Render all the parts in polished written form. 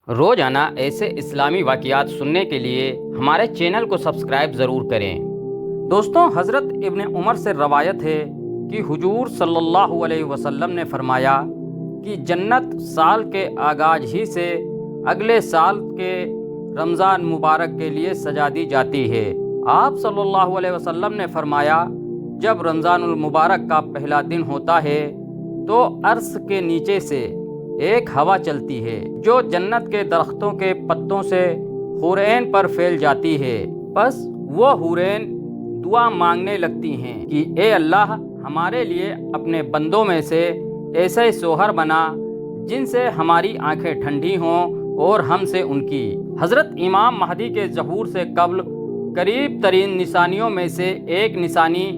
روزانہ ایسے اسلامی واقعات سننے کے لیے ہمارے چینل کو سبسکرائب ضرور کریں۔ دوستوں، حضرت ابن عمر سے روایت ہے کہ حضور صلی اللہ علیہ وسلم نے فرمایا کہ جنت سال کے آغاز ہی سے اگلے سال کے رمضان مبارک کے لیے سجا دی جاتی ہے۔ آپ صلی اللہ علیہ وسلم نے فرمایا، جب رمضان المبارک کا پہلا دن ہوتا ہے تو عرش کے نیچے سے ایک ہوا چلتی ہے جو جنت کے درختوں کے پتوں سے حورین پر پھیل جاتی ہے۔ پس وہ حورین دعا مانگنے لگتی ہیں کہ اے اللہ، ہمارے لیے اپنے بندوں میں سے ایسے شوہر بنا جن سے ہماری آنکھیں ٹھنڈی ہوں اور ہم سے ان کی۔ حضرت امام مہدی کے ظہور سے قبل قریب ترین نشانیوں میں سے ایک نشانی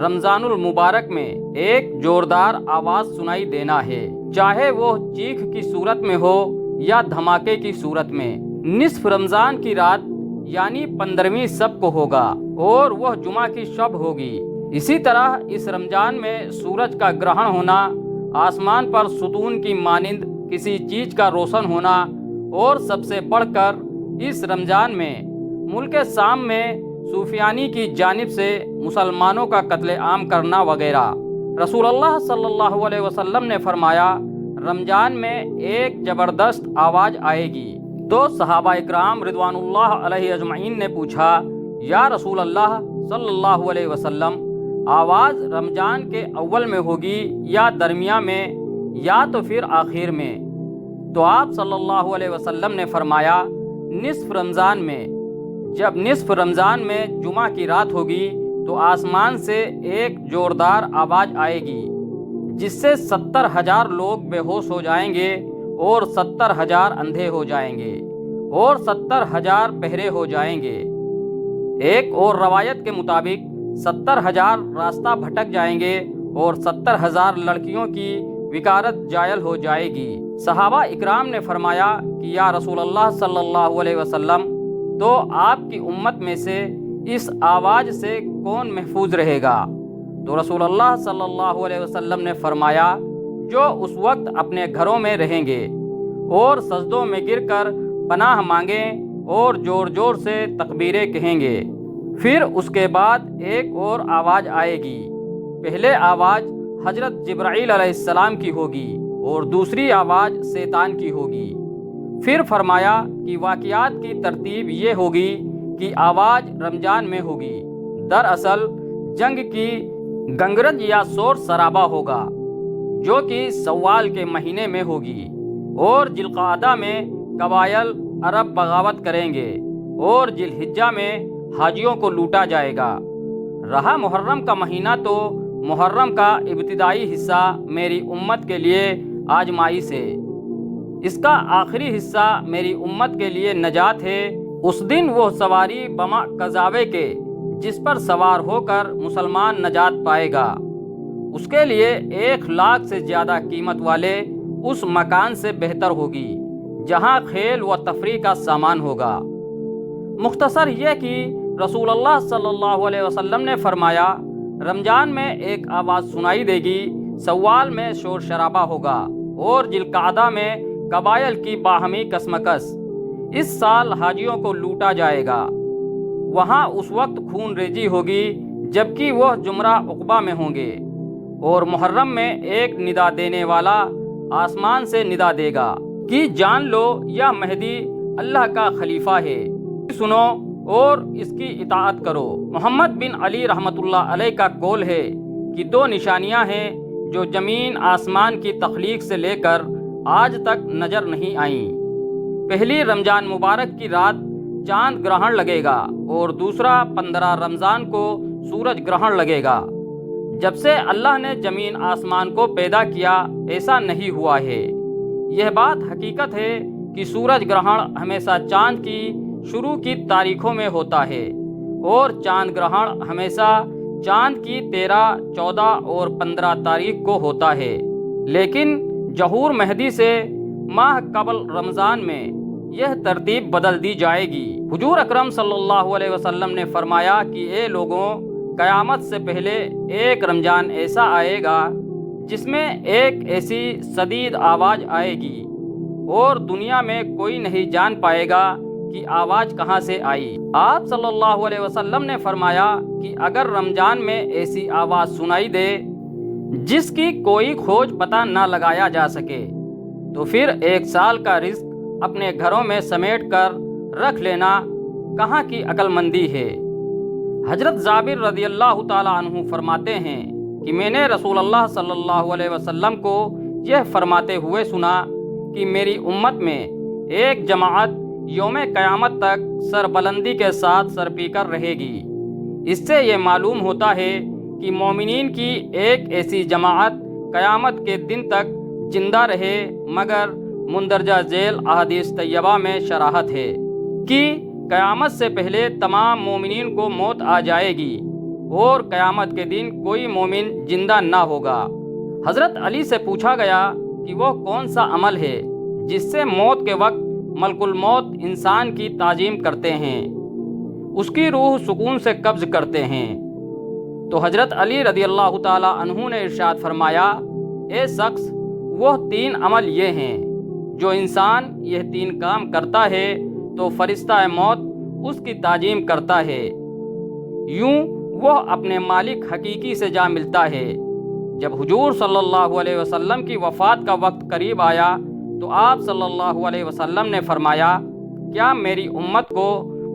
رمضان المبارک میں ایک زوردار آواز سنائی دینا ہے، چاہے وہ چیخ کی صورت میں ہو یا دھماکے کی صورت میں۔ نصف رمضان کی رات یعنی 15ویں شب کو ہوگا اور وہ جمعہ کی شب ہوگی۔ اسی طرح اس رمضان میں سورج کا گرہن ہونا، آسمان پر ستون کی مانند کسی چیز کا روشن ہونا، اور سب سے بڑھ کر اس رمضان میں ملک شام میں سفیانی کی جانب سے مسلمانوں کا قتل عام کرنا وغیرہ۔ رسول اللہ صلی اللہ علیہ وسلم نے فرمایا، رمضان میں ایک زبردست آواز آئے گی۔ تو صحابہ اکرام رضوان اللہ علیہ اجمعین نے پوچھا، یا رسول اللہ صلی اللہ علیہ وسلم، آواز رمضان کے اول میں ہوگی یا درمیان میں یا تو پھر آخر میں؟ تو آپ صلی اللہ علیہ وسلم نے فرمایا، نصف رمضان میں۔ جب نصف رمضان میں جمعہ کی رات ہوگی تو آسمان سے ایک زوردار آواز آئے گی جس سے 70,000 لوگ بے ہوش ہو جائیں گے اور 70,000 اندھے ہو جائیں گے اور 70,000 بہرے ہو جائیں گے۔ ایک اور روایت کے مطابق 70,000 راستہ بھٹک جائیں گے اور 70,000 لڑکیوں کی وکارت جائل ہو جائے گی۔ صحابہ اکرام نے فرمایا کہ یا رسول اللہ صلی اللہ علیہ وسلم، تو آپ کی امت میں سے اس آواز سے کون محفوظ رہے گا؟ تو رسول اللہ صلی اللہ علیہ وسلم نے فرمایا، جو اس وقت اپنے گھروں میں رہیں گے اور سجدوں میں گر کر پناہ مانگیں اور زور زور سے تکبیریں کہیں گے۔ پھر اس کے بعد ایک اور آواز آئے گی۔ پہلے آواز حضرت جبرائیل علیہ السلام کی ہوگی اور دوسری آواز شیطان کی ہوگی۔ پھر فرمایا کہ واقعات کی ترتیب یہ ہوگی کہ آواز رمضان میں ہوگی۔ دراصل جنگ کی گنگرج یا شور شرابہ ہوگا جو کہ شوال کے مہینے میں ہوگی، اور ذوالقعدہ میں قبائل عرب بغاوت کریں گے اور ذی الحجہ میں حاجیوں کو لوٹا جائے گا۔ رہا محرم کا مہینہ، تو محرم کا ابتدائی حصہ میری امت کے لیے آزمائش ہے، اس کا آخری حصہ میری امت کے لیے نجات ہے۔ اس دن وہ سواری بما قذاوے کے جس پر سوار ہو کر مسلمان نجات پائے گا، اس کے لیے 1,00,000 سے زیادہ قیمت والے اس مکان سے بہتر ہوگی جہاں کھیل و تفریح کا سامان ہوگا۔ مختصر یہ کہ رسول اللہ صلی اللہ علیہ وسلم نے فرمایا، رمضان میں ایک آواز سنائی دے گی، شوال میں شور شرابہ ہوگا اور ذوالقعدہ میں قبائل کی باہمی کشمکش۔ اس سال حاجیوں کو لوٹا جائے گا، وہاں اس وقت خون ریزی ہوگی جبکہ وہ جمرہ عقبہ میں ہوں گے، اور محرم میں ایک ندا دینے والا آسمان سے ندا دے گا کہ جان لو یہ مہدی اللہ کا خلیفہ ہے، سنو اور اس کی اطاعت کرو۔ محمد بن علی رحمۃ اللہ علیہ کا قول ہے کہ 2 نشانیاں ہیں جو زمین آسمان کی تخلیق سے لے کر آج تک نظر نہیں آئیں۔ پہلی رمضان مبارک کی رات چاند گرہن لگے گا اور دوسرا 15 رمضان کو سورج گرہن لگے گا۔ جب سے اللہ نے زمین آسمان کو پیدا کیا ایسا نہیں ہوا ہے۔ یہ بات حقیقت ہے کہ سورج گرہن ہمیشہ چاند کی شروع کی تاریخوں میں ہوتا ہے، اور چاند گرہن ہمیشہ چاند کی 13، 14 اور 15 تاریخ کو ہوتا ہے، لیکن ظہور مہدی سے ماہ قبل رمضان میں یہ ترتیب بدل دی جائے گی۔ حضور اکرم صلی اللہ علیہ وسلم نے فرمایا کہ اے لوگوں، قیامت سے پہلے ایک رمضان ایسا آئے گا جس میں ایک ایسی شدید آواز آئے گی اور دنیا میں کوئی نہیں جان پائے گا کہ آواز کہاں سے آئی۔ آپ صلی اللہ علیہ وسلم نے فرمایا کہ اگر رمضان میں ایسی آواز سنائی دے جس کی کوئی کھوج پتہ نہ لگایا جا سکے تو پھر ایک سال کا رزق اپنے گھروں میں سمیٹ کر رکھ لینا کہاں کی عقل مندی ہے۔ حضرت جابر رضی اللہ تعالیٰ عنہ فرماتے ہیں کہ میں نے رسول اللہ صلی اللہ علیہ وسلم کو یہ فرماتے ہوئے سنا کہ میری امت میں ایک جماعت یوم قیامت تک سربلندی کے ساتھ سر پی کر رہے گی۔ اس سے یہ معلوم ہوتا ہے کہ مومنین کی ایک ایسی جماعت قیامت کے دن تک زندہ رہے، مگر مندرجہ ذیل احادیث طیبہ میں شراحت ہے کہ قیامت سے پہلے تمام مومنین کو موت آ جائے گی اور قیامت کے دن کوئی مومن زندہ نہ ہوگا۔ حضرت علی سے پوچھا گیا کہ وہ کون سا عمل ہے جس سے موت کے وقت ملک الموت انسان کی تعظیم کرتے ہیں، اس کی روح سکون سے قبض کرتے ہیں؟ تو حضرت علی رضی اللہ تعالی عنہ نے ارشاد فرمایا، اے شخص، وہ 3 عمل یہ ہیں جو انسان یہ 3 کام کرتا ہے تو فرشتہ موت اس کی تعظیم کرتا ہے، یوں وہ اپنے مالک حقیقی سے جا ملتا ہے۔ جب حضور صلی اللہ علیہ وسلم کی وفات کا وقت قریب آیا تو آپ صلی اللہ علیہ وسلم نے فرمایا، کیا میری امت کو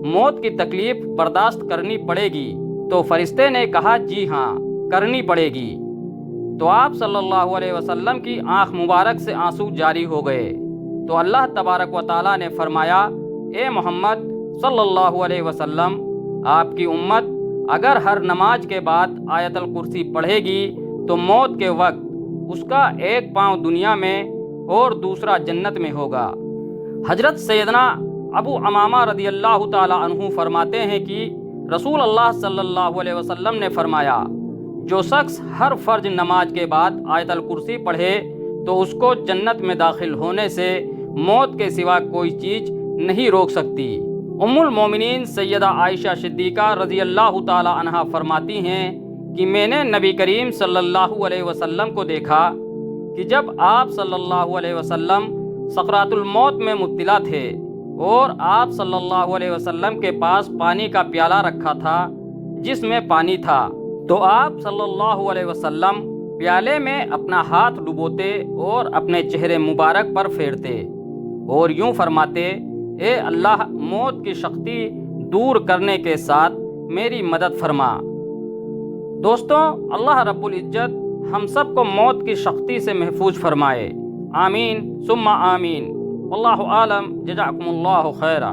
موت کی تکلیف برداشت کرنی پڑے گی؟ تو فرشتے نے کہا، جی ہاں، کرنی پڑے گی۔ تو آپ صلی اللہ علیہ وسلم کی آنکھ مبارک سے آنسو جاری ہو گئے۔ تو اللہ تبارک و تعالیٰ نے فرمایا، اے محمد صلی اللہ علیہ وسلم، آپ کی امت اگر ہر نماز کے بعد آیت الکرسی پڑھے گی تو موت کے وقت اس کا ایک پاؤں دنیا میں اور دوسرا جنت میں ہوگا۔ حضرت سیدنا ابو امامہ رضی اللہ تعالی عنہ فرماتے ہیں کہ رسول اللہ صلی اللہ علیہ وسلم نے فرمایا، جو شخص ہر فرض نماز کے بعد آیت الکرسی پڑھے تو اس کو جنت میں داخل ہونے سے موت کے سوا کوئی چیز نہیں روک سکتی۔ ام المومنین سیدہ عائشہ صدیقہ رضی اللہ تعالی عنہا فرماتی ہیں کہ میں نے نبی کریم صلی اللہ علیہ وسلم کو دیکھا کہ جب آپ صلی اللہ علیہ وسلم سکرات الموت میں مبتلا تھے اور آپ صلی اللہ علیہ وسلم کے پاس پانی کا پیالہ رکھا تھا جس میں پانی تھا، تو آپ صلی اللہ علیہ وسلم پیالے میں اپنا ہاتھ ڈبوتے اور اپنے چہرے مبارک پر پھیرتے اور یوں فرماتے، اے اللہ، موت کی سختی دور کرنے کے ساتھ میری مدد فرما۔ دوستوں، اللہ رب العزت ہم سب کو موت کی سختی سے محفوظ فرمائے۔ آمین ثم آمین۔ واللہ عالم، جزاکم اللہ خیرا۔